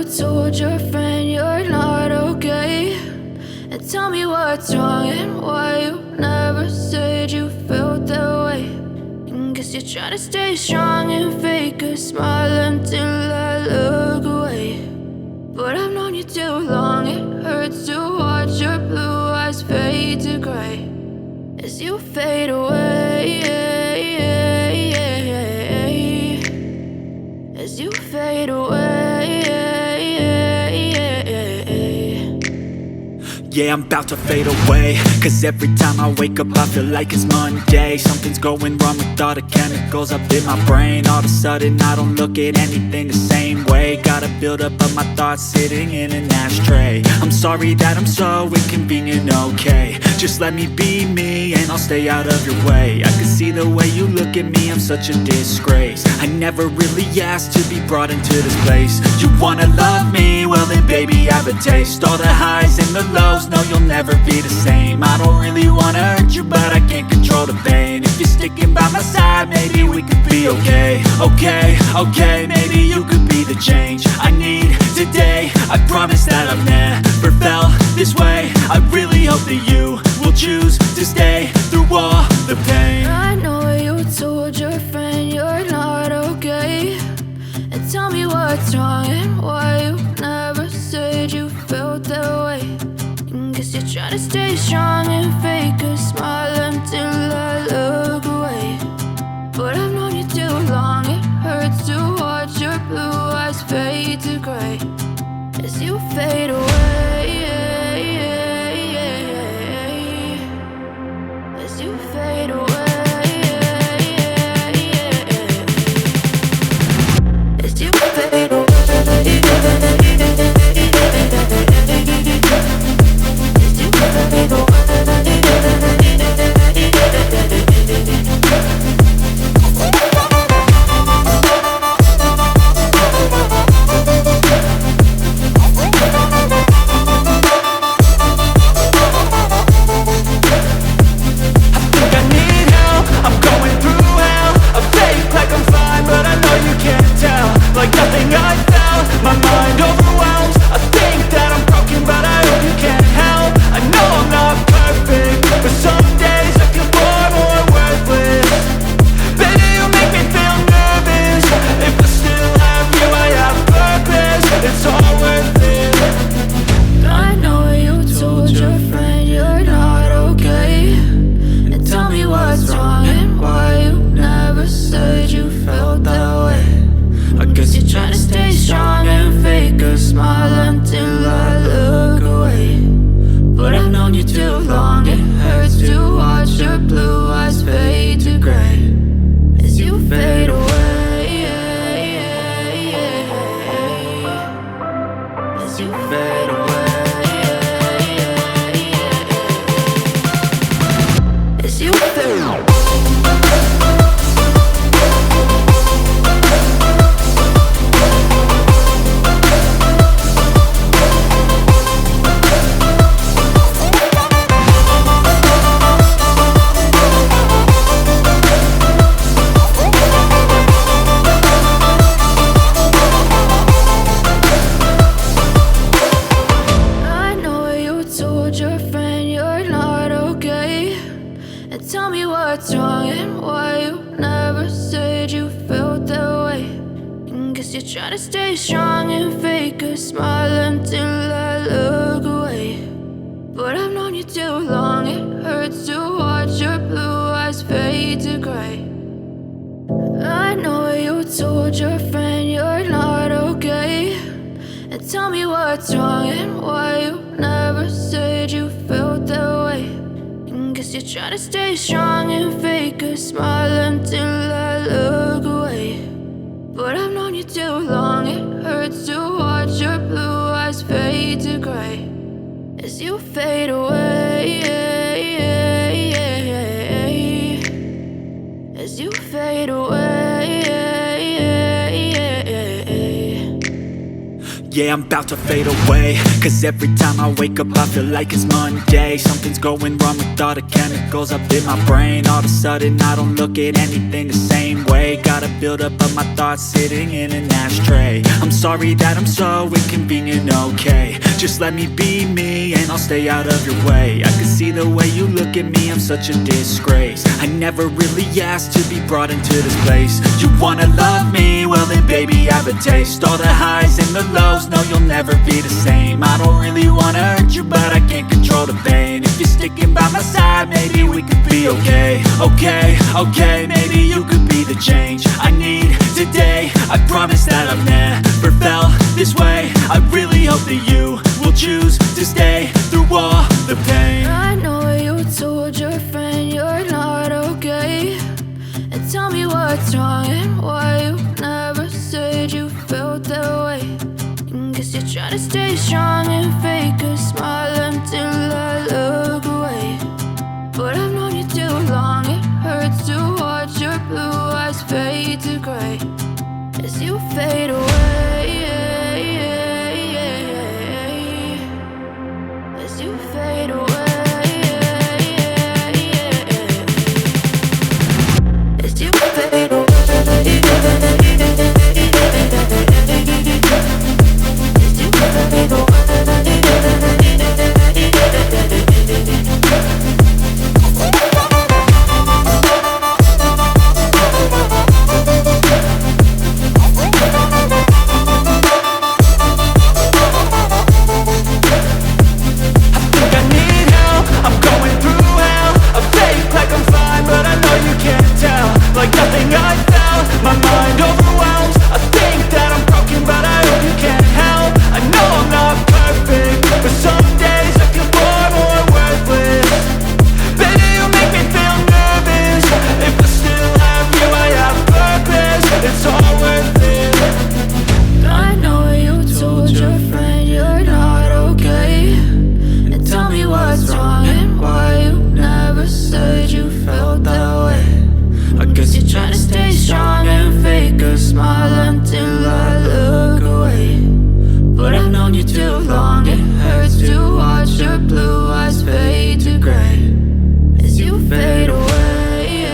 told your friend you're not okay, and tell me what's wrong and why you never said you felt that way. And guess you're trying to stay strong and fake a smile until I look away. But I've known you too long, it hurts to watch your blue eyes fade to gray as you fade away, as you fade away. Yeah, I'm about to fade away, cause every time I wake up I feel like it's Monday. Something's going wrong with all the chemicals up in my brain. All of a sudden I don't look at anything the same way. Got a build up of my thoughts sitting in an ashtray. I'm sorry that I'm so inconvenient, okay. Just let me be me and I'll stay out of your way. I can see the way you look at me, I'm such a disgrace. I never really asked to be brought into this place. You wanna love me? Well then baby have a taste. All the highs and the lows, no you'll never be the same. I don't really wanna hurt you but I can't control the pain. If you're sticking by my side maybe we could be okay. Okay, maybe you could be the change I need today. I promise that I've never felt this way. I really hope that you will choose to stay through all the pain. I know you told your friend you're not okay, and tell me what's wrong and why you never said you felt that way. And guess you're trying to stay strong and fake a smile until I look away. But I've known you too long, it hurts to watch your blue eyes fade to gray as you fade away, as you fade away. As you fade away. Like nothing I felt, my mind overwhelms. I think that I'm broken but I hope you can't help. I know I'm not perfect, but some days I feel far more worthless. Baby, you make me feel nervous. If I still have you, I have purpose. It's all worth it. I know you told your friend you're not okay, and tell me what's wrong and why you never said you felt that way. I guess you're trying to stay strong and fake a smile until I look away. But I've known you too long, it hurts to watch your blue eyes fade to gray as you fade away, as you fade away, as you fade away. What's wrong and why you never said you felt that way. And guess you're trying to stay strong and fake a smile until I look away. But I've known you too long, it hurts to watch your blue eyes fade to gray. I know you told your friend you're not okay, and tell me what's wrong and why you never said you felt that way. Guess you're trying to stay strong and fake a smile until I look away. But I've known you too long, it hurts to watch your blue eyes fade to gray as you fade away, as you fade away. Yeah, I'm about to fade away, cause every time I wake up I feel like it's Monday. Something's Something's going wrong with all the chemicals up in my brain. All of a sudden I don't look at anything the same way. Gotta build up of my thoughts sitting in an ashtray. I'm sorry that I'm so inconvenient, okay. Just let me be me and I'll stay out of your way. I can see the way you look at me, I'm such a disgrace. I never really asked to be brought into this place. You wanna love me? Well then baby have a taste. All the highs and the lows, no you'll never be the same. I don't really wanna hurt you but I can't control the pain. If you're sticking by my side, maybe we could be okay. Okay, maybe you could be the change I need today. I promise that I've never felt this way. I really hope that you will choose to stay through all the pain. I know you told your friend you're not okay, and tell me what's wrong and why you never said you felt that way. And guess you're trying to stay strong and fake a smile until I look away. But I've known you too long, it hurts to watch your blue eyes fade to gray as you fade away. As you fade away. As you fade away. As you fade away. Like nothing I felt, my mind overwhelms. I think that I'm broken, but I hope you can't help. I know I'm not perfect, but some days I feel far more worthless. Baby, you make me feel nervous. If I still have you, I have purpose. It's all worth it. I know you told your friend you're not okay, and tell me what's wrong and why you never said you felt that way. I guess you're trying to stay strong and fake a smile until I look away. But I've known you too long, it hurts to watch your blue eyes fade to gray as you fade away.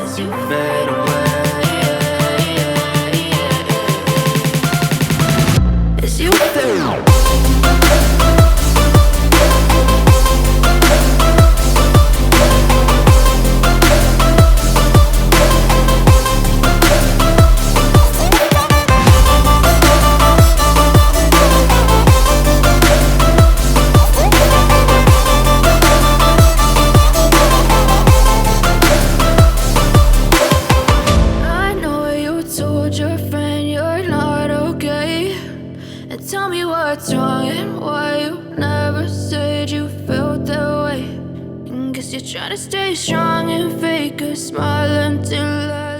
As you fade away. As you fade away. Tell me what's wrong and why you never said you felt that way. And guess you're trying to stay strong and fake a smile until I